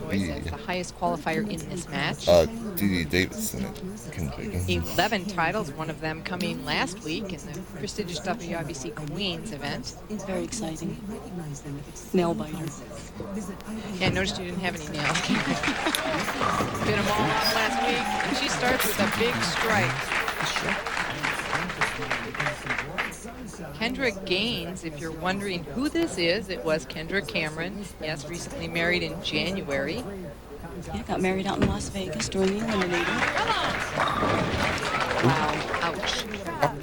choice as the highest qualifier in this match. Dede Davidson and Kendra Gaines. 11 titles, one of them coming last week in the prestigious WIBC Queens event. Very exciting. Nail biter. Yeah, I noticed you didn't have any nails. Bit them all off last week, and she starts with a big strike. Kendra Gaines, if you're wondering who this is, it was Kendra Cameron. Yes, recently married in January. Yeah, got married out in Las Vegas during the Eliminator. Wow, ouch.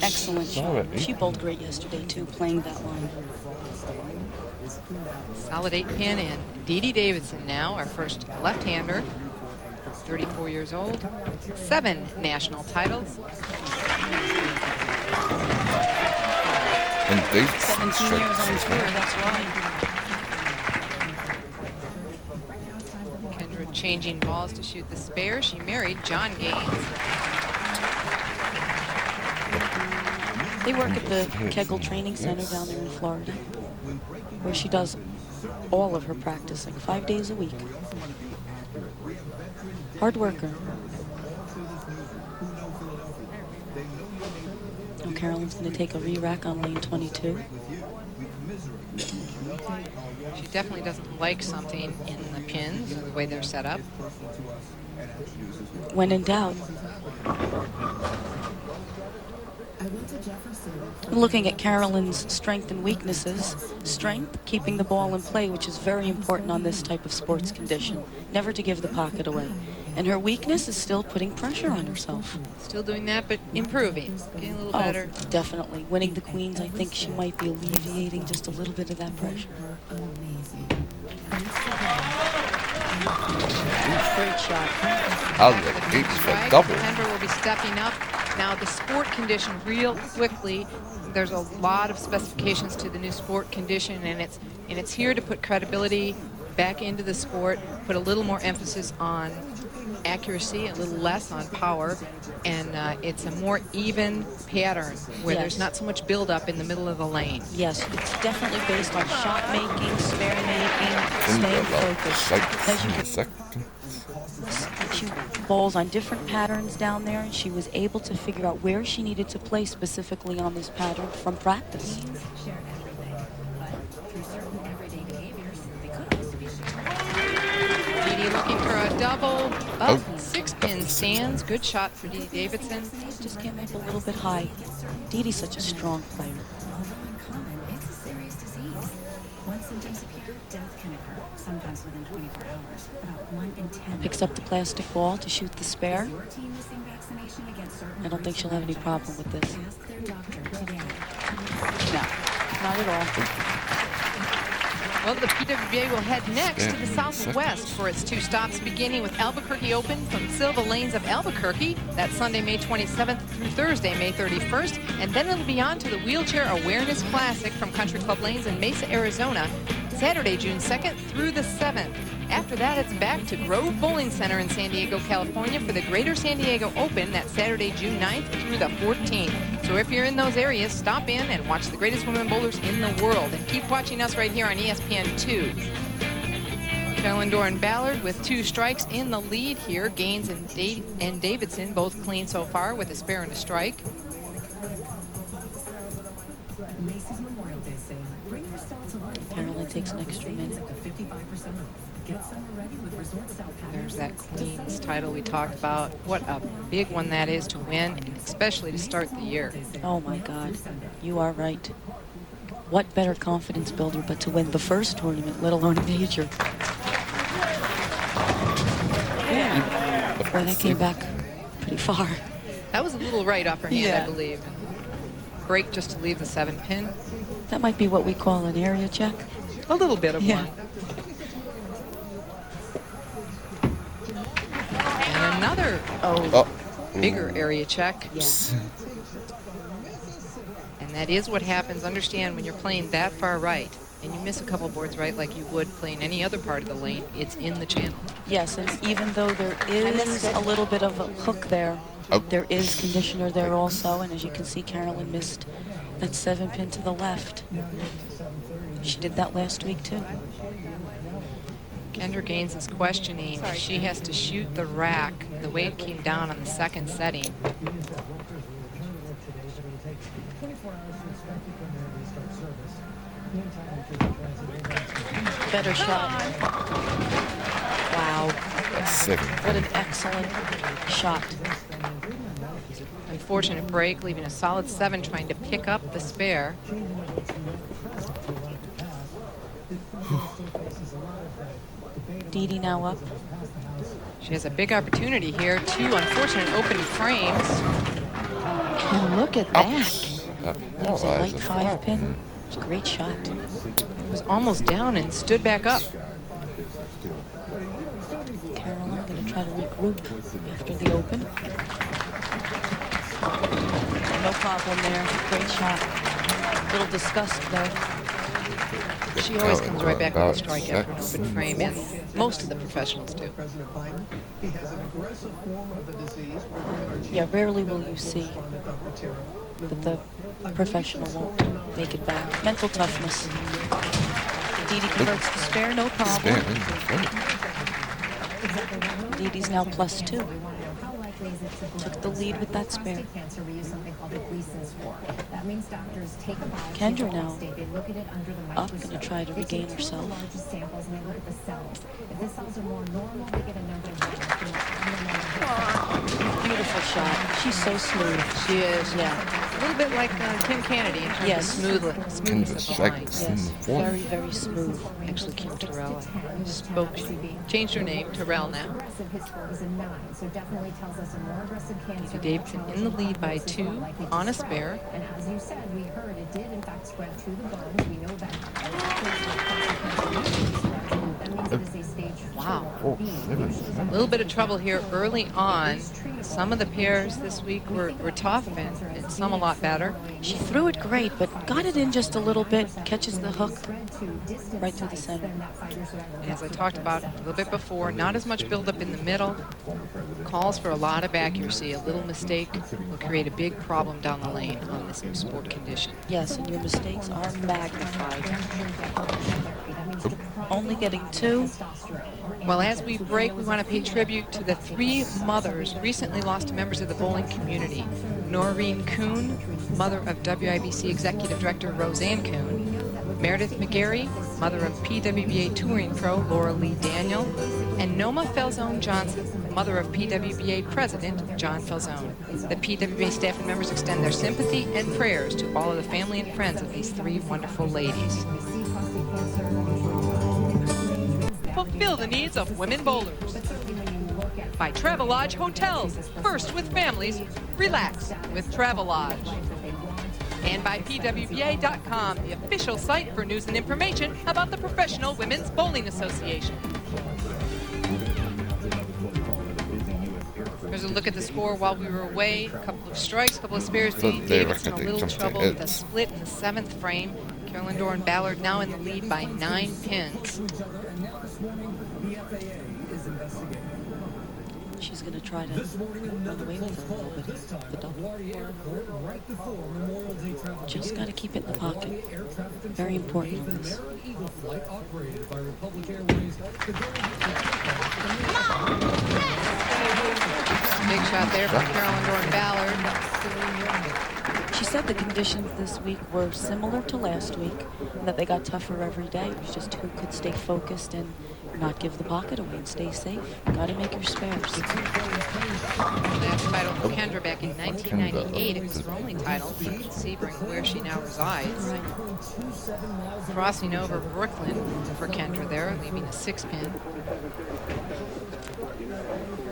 Excellent shot. She bowled great yesterday, too, playing that line. Solid 8-pin, and Dede Davidson now, our first left-hander, 34 years old, 7 national titles. And Davidson 17 years on tour, that's right. Kendra changing balls to shoot the spare. She married John Gaines. They work at the Kegel Training Center down there in Florida, where she does all of her practicing, 5 days a week. Hard worker. Oh, Carolyn's going to take a re-rack on lane 22. She definitely doesn't like something in the pins, or the way they're set up. When in doubt. Looking at Carolyn's strength and weaknesses. Strength, keeping the ball in play, which is very important on this type of sports condition. Never to give the pocket away. And her weakness is still putting pressure on herself. Still doing that, but improving, getting a little better. Definitely. Winning the Queens, I think she might be alleviating just a little bit of that pressure. Great shot. Out of the gate for double. Kendra will be stepping up. Now the sport condition, real quickly, there's a lot of specifications to the new sport condition, and it's here to put credibility back into the sport, put a little more emphasis on accuracy, a little less on power, and it's a more even pattern where there's not so much buildup in the middle of the lane. Yes, it's definitely based on shot making, spare making, staying focused. As you can, she bowls on different patterns down there, and she was able to figure out where she needed to play specifically on this pattern from practice. Dede looking for a double. Oh, 6-pin stands. Good shot for Dede Davidson. Just came up a little bit high. Dede's such a strong player. Picks up the plastic ball to shoot the spare. I don't think she'll have any problem with this. No, not at all. Well, the PWBA will head next to the Southwest for its 2 stops, beginning with Albuquerque Open from Silva Lanes of Albuquerque. That's Sunday, May 27th through Thursday, May 31st. And then it'll be on to the Wheelchair Awareness Classic from Country Club Lanes in Mesa, Arizona, Saturday, June 2nd through the 7th. After that, it's back to Grove Bowling Center in San Diego, California for the Greater San Diego Open. That's Saturday, June 9th through the 14th. So if you're in those areas, stop in and watch the greatest women bowlers in the world. And keep watching us right here on ESPN2. Carolyn Dorin Ballard with 2 strikes in the lead here. Gaines and Davidson both clean so far with a spare and a strike. Carolyn takes an extra minute. There's that Queen's title we talked about. What a big one that is to win, and especially to start the year. Oh my God, you are right. What better confidence builder but to win the first tournament, let alone a major. Yeah. Boy, that came back pretty far. That was a little right upper hand, I believe. Break just to leave the 7-pin. That might be what we call an area check. A little bit of one. And another bigger area check. Yes. And that is what happens, understand, when you're playing that far right and you miss a couple boards right like you would playing any other part of the lane, it's in the channel. Yes, and even though there is a little bit of a hook there, there is conditioner there also, and as you can see, Carolyn missed that 7-pin to the left. She did that last week too. Kendra Gaines is questioning. She has to shoot the rack. The weight came down on the second setting. Better shot. Wow. That's 7. What an excellent shot. Unfortunate break, leaving a solid 7, trying to pick up the spare. Dede now up. She has a big opportunity here. 2 unfortunate open frames. And look at that. That That was a light was 5 pin. It's a great shot. It was almost down and stood back up. Carolyn going to try to regroup after the open. No problem there. Great shot. A little disgust though. She always comes right back with a strike after an open frame, and most of the professionals do. Yeah, rarely will you see that the professional won't make it back. Mental toughness. Dede converts the spare, no problem. Dede's now +2. Took the lead with that spare. Kendra now up, going to try to regain herself. Beautiful shot. She's so smooth. She is. Yeah. A little bit like Kim Kennedy in terms Yes. of smoothness of the line. Yes. Very, very smooth. Actually, Kim Terrell spoke. She changed her name, Terrell now. Dede Davidson in the lead by 2 on a spare. And as you said, we heard it did in fact spread to the bones. We know that. That means it is a stage Wow. 4B. A little bit of trouble here early on. Some of the pairs this week were tough and some a lot better. She threw it great, but got it in just a little bit. Catches the hook right through the center. And as I talked about a little bit before, not as much buildup in the middle. Calls for a lot of accuracy. A little mistake will create a big problem down the lane on this new sport condition. Yes, and your mistakes are magnified. Only getting 2. Well, as we break, we want to pay tribute to the 3 mothers recently lost to members of the bowling community. Noreen Kuhn, mother of WIBC Executive Director Roseanne Kuhn. Meredith McGarry, mother of PWBA Touring Pro Laura Lee Daniel. And Noma Falzone Johnson, mother of PWBA President John Falzone. The PWBA staff and members extend their sympathy and prayers to all of the family and friends of these 3 wonderful ladies. Fulfill the needs of women bowlers. By Travelodge Hotels, first with families, relax with Travelodge. And by PWBA.com, the official site for news and information about the Professional Women's Bowling Association. Here's a look at the score while we were away. A couple of strikes, a couple of spares. Dede Davidson a little trouble with a split in the 7th frame. Carolyn Dorin Ballard now in the lead by 9 pins. She's going to try to run away with her a little bit. The double. Just got to keep it in the pocket. Very important on this. Big shot there from Carolyn Dorin Ballard. She said the conditions this week were similar to last week, and that they got tougher every day. It was just who could stay focused and not give the pocket away and stay safe. Got to make your spares. Last title for Kendra back in 1998. It was her only title. Sebring, where she now resides. Right. Crossing over Brooklyn for Kendra there, leaving a 6-pin.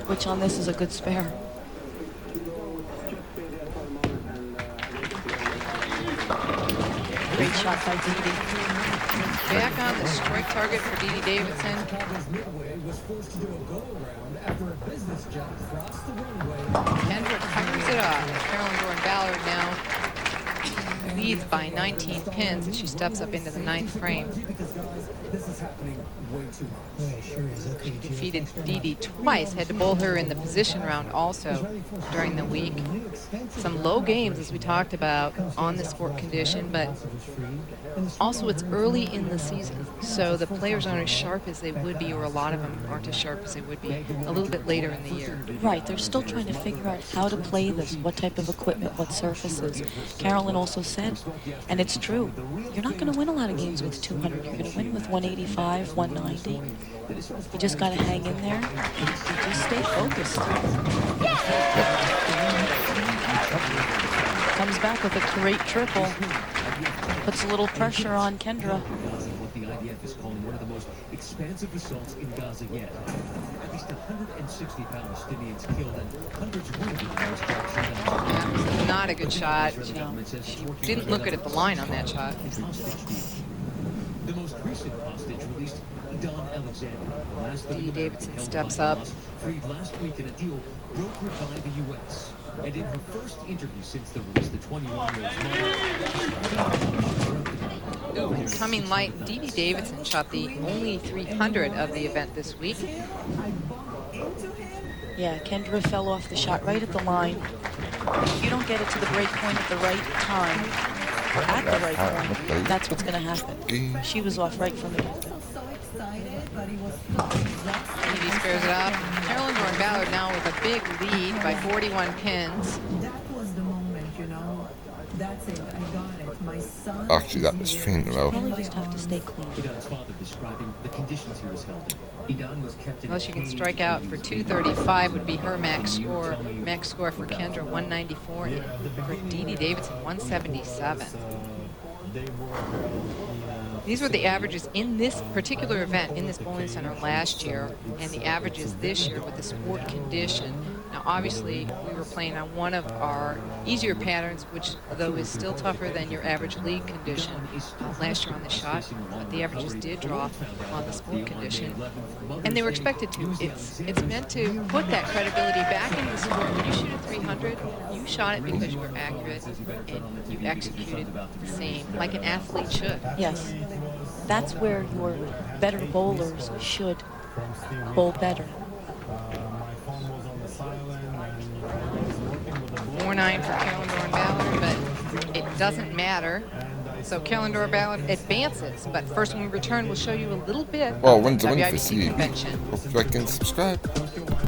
Which on this is a good spare. Great shot by Dede. Back on the strike target for Dede Davidson. Kendra fires it up. Carolyn Dorin Ballard now leads by 19 pins as she steps up into the 9th frame. This is happening way too much. She defeated Dede twice, had to bowl her in the position round also during the week. Some low games, as we talked about, on the sport condition, but also it's early in the season, so the players aren't as sharp as they would be, or a lot of them aren't as sharp as they would be a little bit later in the year. Right, they're still trying to figure out how to play this, what type of equipment, what surfaces. Carolyn also said, and it's true, you're not going to win a lot of games with 200. You're going to win with 185, 190. You just got to hang in there and just stay focused. Comes back with a great triple. Puts a little pressure on Kendra. What the IDF is calling one of the most expansive assaults in Gaza yet. At least 160 Palestinians killed and hundreds wounded in those attacks. That was not a good shot. She didn't look good at the line on that shot. The most recent hostage released, Don Alexander. Dede Davidson steps up. Freed last week in a deal brokered by the U.S. And in her first interview since the release, the 21-year-old Coming light, Dede Davidson shot the only 300 of the event this week. Yeah, Kendra fell off the shot right at the line. If you don't get it to the break point at the right time, or at the right point, that's what's going to happen. She was off right from the get-go. Dede squares it up. Carolyn Dorin Ballard now with a big lead by 41 pins. That was the moment, you know. That's it. I got it. My son. Actually, that was trained well. Probably just have to stay clean. Idan's father describing the conditions he was held in. Idan was kept in Well, she can strike out for 235 would be her max score. Max score for Kendra 194, and for Dede Davidson 177. These were the averages in this particular event, in this bowling center last year, and the averages this year with the sport condition. Now, obviously, we were playing on one of our easier patterns, which, though, is still tougher than your average league condition last year on the shot. But the averages did drop on the sport condition, and they were expected to. It's meant to put that credibility back into the sport. When you shoot a 300, you shot it because you were accurate, and you executed the same, like an athlete should. Yes. That's where your better bowlers should bowl better. 4-9 for Carolyn Dorin Ballard, but it doesn't matter. So Carolyn Dorin Ballard advances, but first when we return, we'll show you a little bit Well, of when's the the win for WIBC CEB? convention. Hope you like and subscribe.